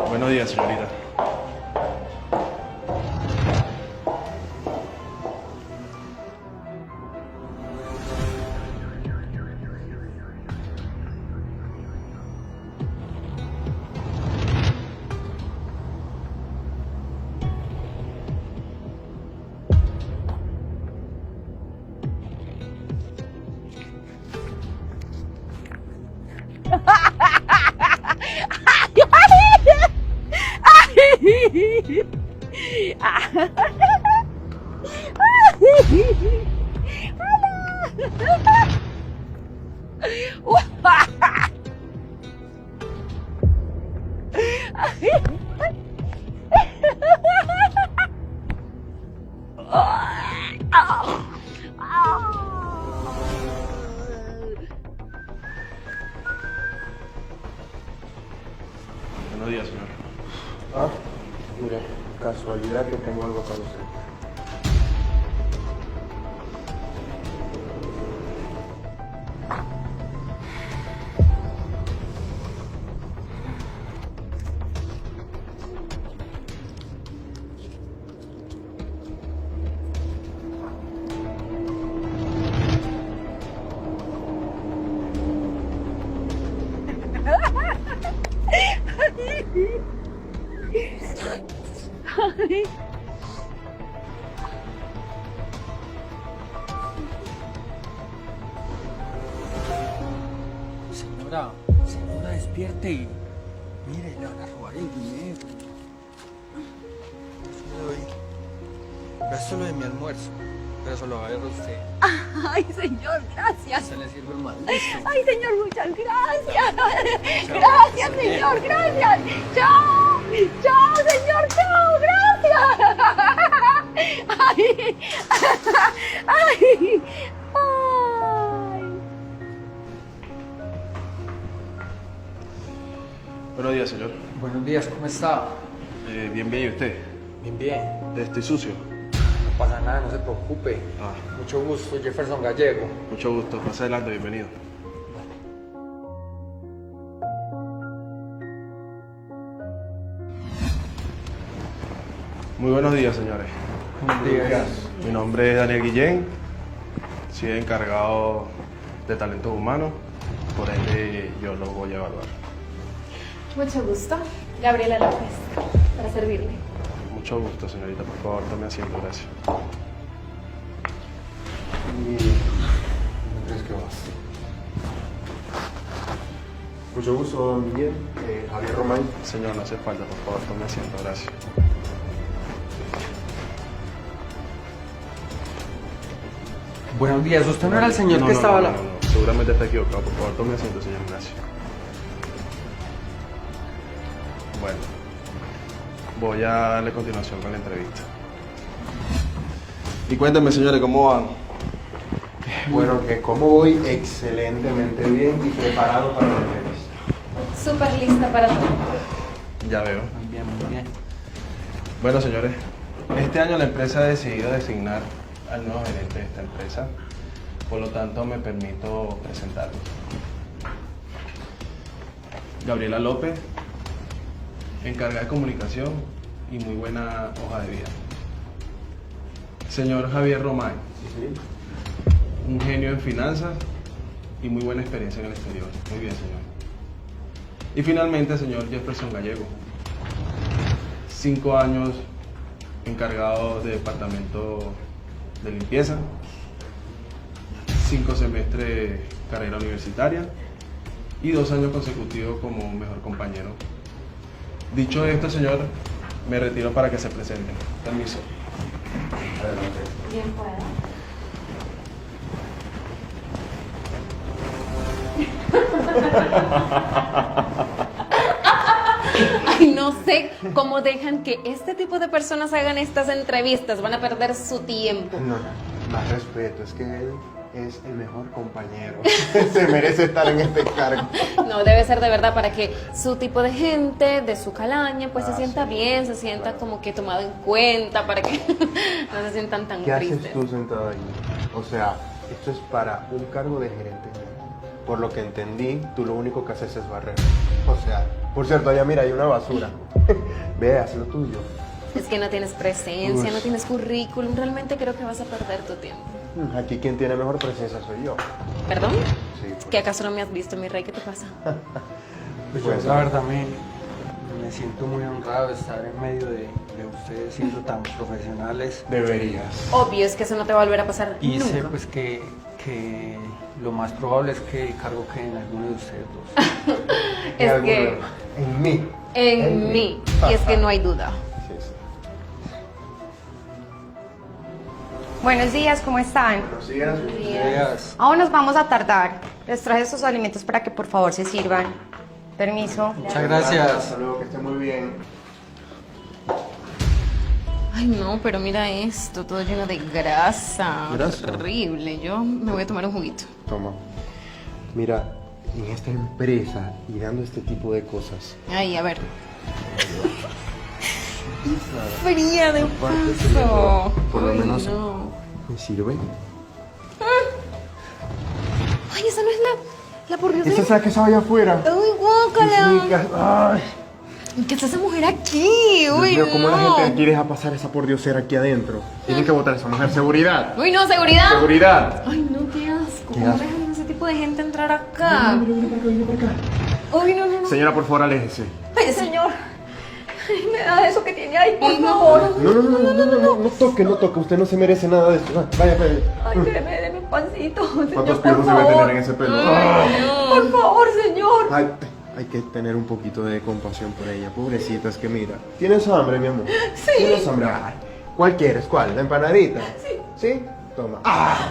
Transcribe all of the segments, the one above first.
Buenos días, señorita. Buenos días, señor. Ah, mire, casualidad que tengo algo para usted. Señora, despierte. Mire, le van a robar el dinero. Gasto lo de mi almuerzo, pero se lo va a ver a usted. Ay, señor, gracias. Se le sirve más. Ay, señor, muchas gracias. Gracias, señor, gracias. Chao, chao, señor, chao, gracias. Ay, ay, ay. Buenos días, señor. Buenos días, ¿cómo está? Bien, ¿y usted? Bien, bien. Estoy sucio. No pasa nada, no se preocupe. Ah, Mucho gusto, Jefferson Gallego. mucho gusto. Pase adelante, bienvenido. Muy buenos días, señores. Buenos días. Mi nombre es Daniel Guillén. Soy encargado de talentos humanos. Por ende, yo lo voy a evaluar. Mucho gusto. Gabriela López, para servirle. Mucho gusto, señorita. Por favor, tome asiento, gracias. ¿Dónde crees que vas? Mucho gusto, don Miguel. Javier Román. Señor, no hace falta. Por favor, tome asiento, gracias. Buenos días, ¿usted no era el señor que estaba no. Seguramente está equivocado. Por favor, tome asiento, señor. Gracias. Bueno, voy a darle continuación con la entrevista. Y cuéntenme, señores, ¿cómo van? Bueno, que como voy excelentemente bien y preparado para la entrevista. Súper lista para todo. Ya veo. Muy bien, muy bien. Bueno, señores, este año la empresa ha decidido designar al nuevo gerente de esta empresa. Por lo tanto, me permito presentarlos. Gabriela López, encargada de comunicación y muy buena hoja de vida. Señor Javier Román, un genio en finanzas y muy buena experiencia en el exterior. Muy bien, señor. Y finalmente, señor Jefferson Gallego, 5 años encargado de departamento de limpieza, 5 semestres carrera universitaria y 2 años consecutivos como mejor compañero. Dicho esto, señor, me retiro para que se presenten. Permiso. Adelante. Bien pueda. Ay, no sé cómo dejan que este tipo de personas hagan estas entrevistas. Van a perder su tiempo. No, más respeto, es que él es el mejor compañero. Se merece estar en este cargo. No, debe ser de verdad para que su tipo de gente, de su calaña, pues se sienta sí. bien, se sienta como que tomado en cuenta, para que no se sientan tan ¿Qué tristes. haces tú sentado ahí? O sea, esto es para un cargo de gerente. Por lo que entendí, tú lo único que haces es barrer. O sea, por cierto, allá mira, hay una basura. Ve, haz lo tuyo. Es que no tienes presencia, Uy. no tienes currículum, realmente creo que vas a perder tu tiempo. Aquí quien tiene mejor presencia soy yo. ¿Perdón? Sí, pues. ¿Que acaso no me has visto, mi rey? ¿Qué te pasa? Pues Pues, yo la verdad me siento muy honrado de estar en medio de ustedes siendo tan profesionales. Deberías. Obvio, es que eso no te va a volver a pasar Y sé nunca. pues que lo más probable es que el cargo quede en alguno de ustedes dos. Es En que alguna- En mí. en mí, y es que no hay duda. Sí, sí. Buenos días, ¿cómo están? Buenos días. Ideas. Aún nos vamos a tardar. Les traje estos alimentos para que por favor se sirvan. Permiso. Muchas gracias. Hasta luego, que esté muy bien. Ay, no, pero mira esto, todo lleno de grasa. ¿Grasa? Horrible. Yo me voy a tomar un juguito. Toma. Mira, en esta empresa y dando este tipo de cosas. Ay, a ver. Fría de Aparte, paso. por lo Ay, menos- no. ¿Me sirve? Ay, esa no es la pordiosera. Esa es la que estaba allá afuera. Uy, guácala. Ay, ¿Qué está esa mujer aquí? Dios Uy, mío, ¿cómo no. la gente aquí deja pasar esa pordiosera aquí adentro? Tienen que votar a esa mujer. ¡Seguridad! Uy, no, seguridad. ¡Seguridad! Ay, no, qué asco. Qué ¿Cómo asco. dejan a ese tipo de gente entrar acá? Viene para acá. Uy, no, no, no. Señora, por favor, aléjese. Ay, señor. Ay, me da eso que tiene ahí, por favor. No toque, no toque. Usted no se merece nada de esto. Vaya, vaya. Ay, deme un pancito. ¿Cuántos Señor, por piojos debe favor. tener en ese pelo? Por favor, señor. Ay, hay que tener un poquito de compasión por ella. Pobrecita, es que mira. ¿Tienes hambre, mi amor? Sí. ¿Tienes hambre? Ay, ¿cuál quieres? ¿Cuál? ¿La empanadita? Sí. ¿Sí? Toma. ¡Ah!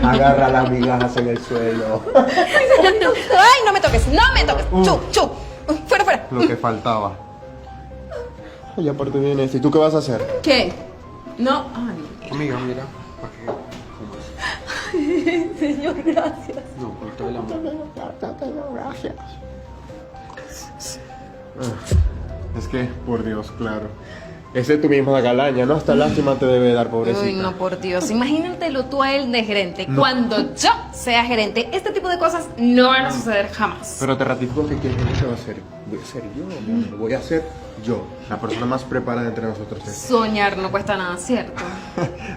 Agarra las migajas en el suelo. Ay, no me toques, no me toques. Chu, chu. Fuera, fuera. Lo que faltaba. Ay, aparte viene este. ¿Y tú qué vas a hacer? ¿Qué? No. Ay. Amiga, mira, ¿para qué comas? Señor, gracias. No, por todo el amor. Gracias. Es que, por Dios, claro. Ese es tu misma galaña, ¿no? Hasta lástima te debe dar, pobrecita. Uy, no, por Dios. Imagínatelo tú a él de gerente. Cuando yo sea gerente, este tipo de cosas no van a suceder jamás. Pero te ratifico que quien gerente va a ser. Voy a ser yo, mi amor. Lo voy a hacer yo. La persona más preparada entre nosotros. Soñar no cuesta nada, ¿cierto?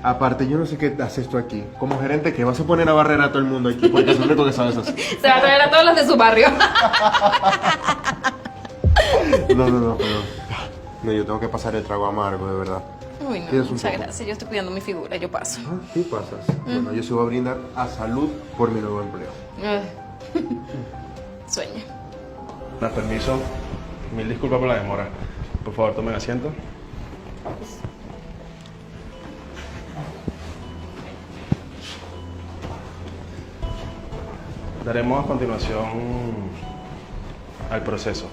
Aparte, yo no sé qué haces tú aquí. Como gerente, que vas a poner a barrer a todo el mundo aquí. Porque es lo único que sabes hacer. Se va a traer a todos los de su barrio. No, pero. No, yo tengo que pasar el trago amargo, de verdad. Uy, no, ¿Quieres un muchas poco? gracias. Yo estoy cuidando mi figura, yo paso. Ah, sí pasas. Bueno, yo sí voy a brindar a salud por mi nuevo empleo. Sueña. Con permiso, mil disculpas por la demora. Por favor, tomen asiento. Daremos a continuación al proceso.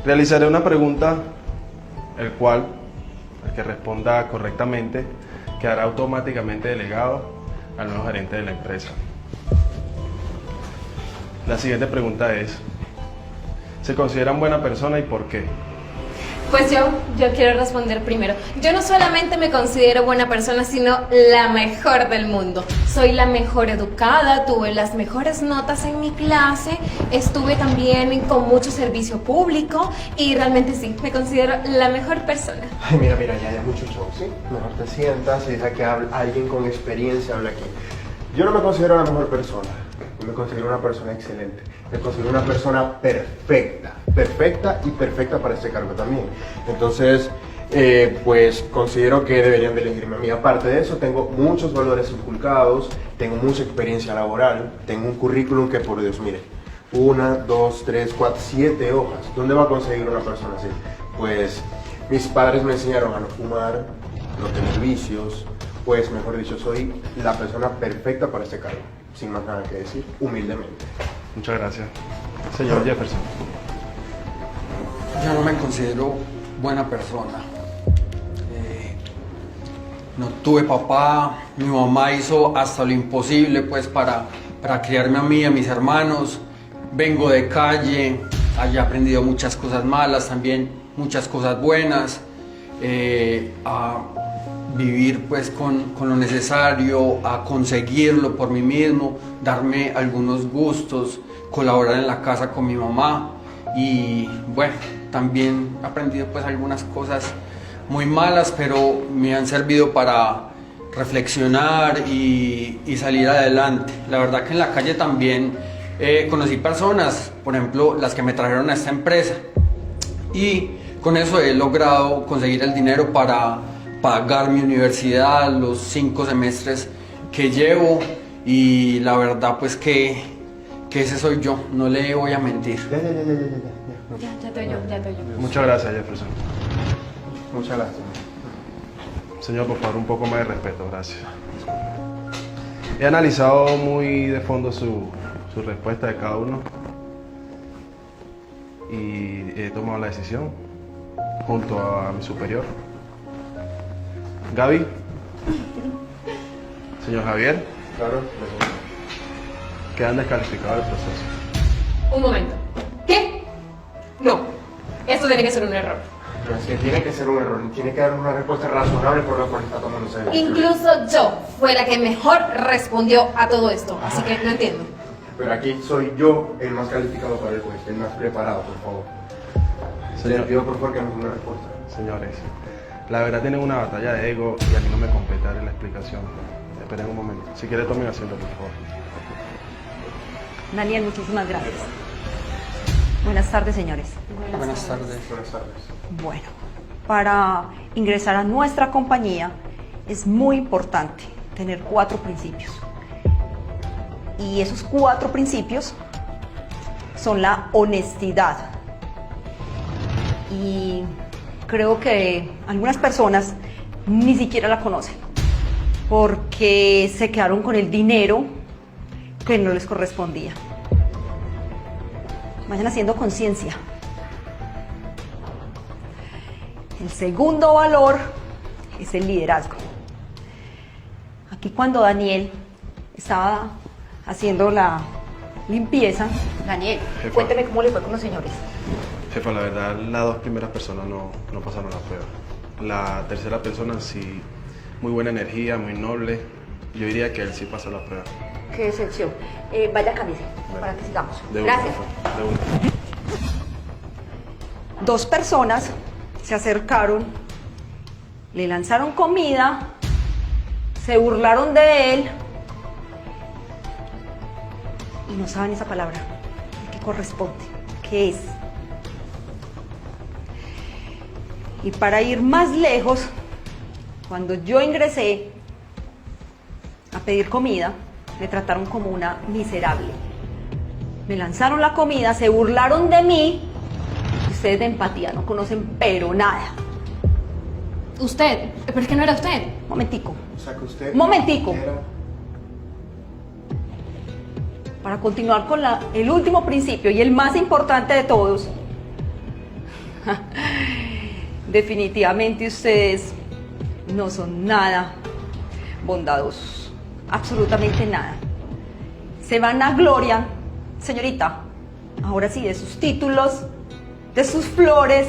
Realizaré una pregunta, el que responda correctamente, quedará automáticamente delegado al nuevo gerente de la empresa. La siguiente pregunta es, ¿se consideran buena persona y por qué? Pues yo quiero responder primero. Yo no solamente me considero buena persona, sino la mejor del mundo. Soy la mejor educada, tuve las mejores notas en mi clase, estuve también con mucho servicio público y realmente sí, me considero la mejor persona. Ay, mira, ya hay mucho show, ¿sí? Mejor te sientas y deja que alguien con experiencia hable aquí. Yo no me considero la mejor persona, yo me considero una persona excelente. Me considero una persona perfecta y perfecta para este cargo también. Entonces, pues considero que deberían de elegirme a mí. Aparte de eso, tengo muchos valores inculcados, tengo mucha experiencia laboral, tengo un currículum que, por Dios, mire, 1, 2, 3, 4, 7 hojas. ¿Dónde va a conseguir una persona así? Pues mis padres me enseñaron a no fumar, no tener vicios, pues mejor dicho, soy la persona perfecta para este cargo. Sin más nada que decir, humildemente. Muchas gracias. Señor Jefferson. Yo no me considero buena persona. no tuve papá, mi mamá hizo hasta lo imposible pues para criarme a mí y a mis hermanos. Vengo de calle, he aprendido muchas cosas malas, también muchas cosas buenas, a vivir pues con lo necesario, a conseguirlo por mí mismo, darme algunos gustos, colaborar en la casa con mi mamá y bueno, también he aprendido pues algunas cosas muy malas, pero me han servido para reflexionar y salir adelante. La verdad que en la calle también conocí personas, por ejemplo, las que me trajeron a esta empresa y con eso he logrado conseguir el dinero para pagar mi universidad, los 5 semestres que llevo y la verdad pues que ese soy yo, no le voy a mentir. Ya. Ya estoy yo. Muchas gracias, Jefferson. Muchas gracias. Señor, por favor, un poco más de respeto, gracias. He analizado muy de fondo su respuesta de cada uno y he tomado la decisión junto a mi superior. Gaby, señor Javier, Claro. quedan descalificados del proceso. Un momento. ¿Qué? No. Esto tiene que ser un error. Pero es que tiene que ser un error, tiene que dar una respuesta razonable por la cual está tomando esa decisión. Incluso yo fue la que mejor respondió a todo esto. Así que no entiendo. Pero aquí soy yo el más calificado para el puesto, el más preparado, por favor. Le pido por favor que me dé una respuesta. Señores, la verdad tienen una batalla de ego y a mí no me compete dar la explicación. Esperen un momento. Si quiere tomen asiento, por favor. Daniel, muchísimas gracias. Buenas tardes, señores. Buenas tardes. Buenas tardes. Bueno, para ingresar a nuestra compañía es muy importante tener 4 principios. Y esos 4 principios son la honestidad. Y creo que algunas personas ni siquiera la conocen porque se quedaron con el dinero que no les correspondía. Vayan haciendo conciencia. El segundo valor es el liderazgo. Aquí cuando Daniel estaba haciendo la limpieza, Daniel, Jefa. cuénteme cómo le fue con los señores. Jefa, la verdad, las 2 primeras personas no pasaron la prueba. La tercera persona sí, muy buena energía, muy noble. Yo diría que él sí pasó la prueba. Qué excepción. Vaya camisa para que sigamos. De una, Gracias. jefa, de una. 2 personas se acercaron, le lanzaron comida, se burlaron de él y no saben esa palabra. ¿Qué corresponde? ¿Qué es? Y para ir más lejos, cuando yo ingresé a pedir comida, me trataron como una miserable. Me lanzaron la comida, se burlaron de mí. Ustedes de empatía no conocen pero nada. Usted. ¿Pero es que no era usted? Momentico. O sea que usted... Momentico. Era- Para continuar con el último principio y el más importante de todos. Definitivamente ustedes no son nada bondadosos. Absolutamente nada. Se van a gloria, señorita, ahora sí, de sus títulos, de sus flores,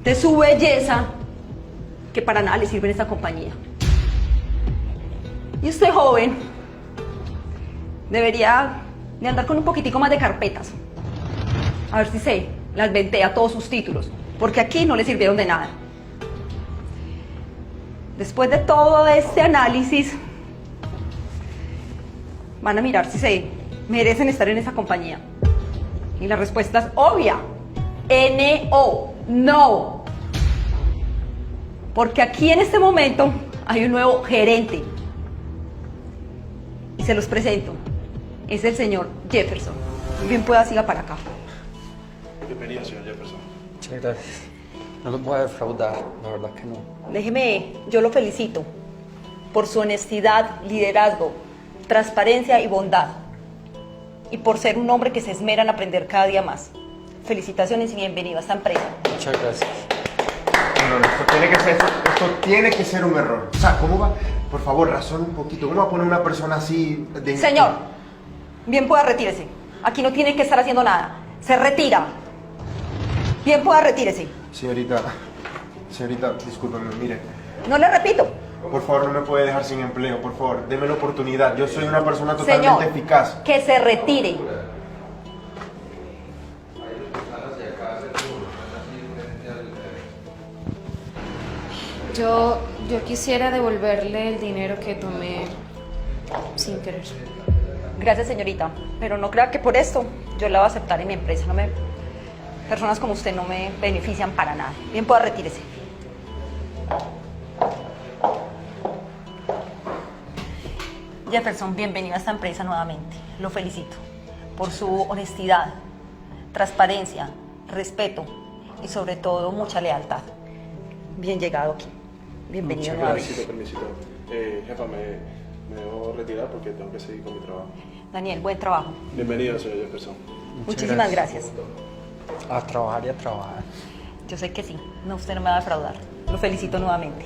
de su belleza, que para nada le sirve en esta compañía. Y usted, joven, debería de andar con un poquitico más de carpetas. A ver si se las ventea todos sus títulos, porque aquí no le sirvieron de nada. Después de todo este análisis, van a mirar si se merecen estar en esa compañía. Y la respuesta es obvia. N-O, no. Porque aquí en este momento hay un nuevo gerente. Y se los presento. Es el señor Jefferson. Bien pueda siga para acá. Bienvenido, señor Jefferson. Muchas gracias. No los voy a defraudar, la verdad que no. Déjeme, yo lo felicito por su honestidad, liderazgo, transparencia y bondad. Y por ser un hombre que se esmera en aprender cada día más. Felicitaciones y bienvenido a esta empresa. Muchas gracias. No, esto tiene que ser... Esto tiene que ser un error. O sea, ¿cómo va? Por favor, razón un poquito. ¿Cómo va a poner una persona así de... Señor, bien pueda retírese. Aquí no tiene que estar haciendo nada. Se retira. Bien pueda retírese. Señorita, discúlpeme, mire. No le repito. Por favor, no me puede dejar sin empleo, por favor. Deme la oportunidad. Yo soy una persona totalmente Señor, eficaz. que se retire. Yo quisiera devolverle el dinero que tomé sin querer. Gracias, señorita. Pero no crea que por esto yo la voy a aceptar en mi empresa. Personas como usted no me benefician para nada. Bien pueda retírese. Jefferson, bienvenido a esta empresa nuevamente. Lo felicito por su honestidad, transparencia, respeto y sobre todo mucha lealtad. Bien llegado aquí. Bienvenido nuevamente. Permisito. Jefa, me debo retirar porque tengo que seguir con mi trabajo. Daniel, buen trabajo. Bienvenido, señor Jefferson. Muchísimas gracias. A trabajar y a trabajar. Yo sé que sí. No, usted no me va a defraudar. Lo felicito nuevamente.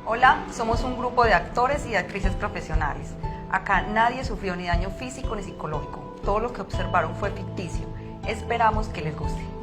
Hola, somos un grupo de actores y de actrices profesionales. Acá nadie sufrió ni daño físico ni psicológico. Todo lo que observaron fue ficticio. Esperamos que les guste.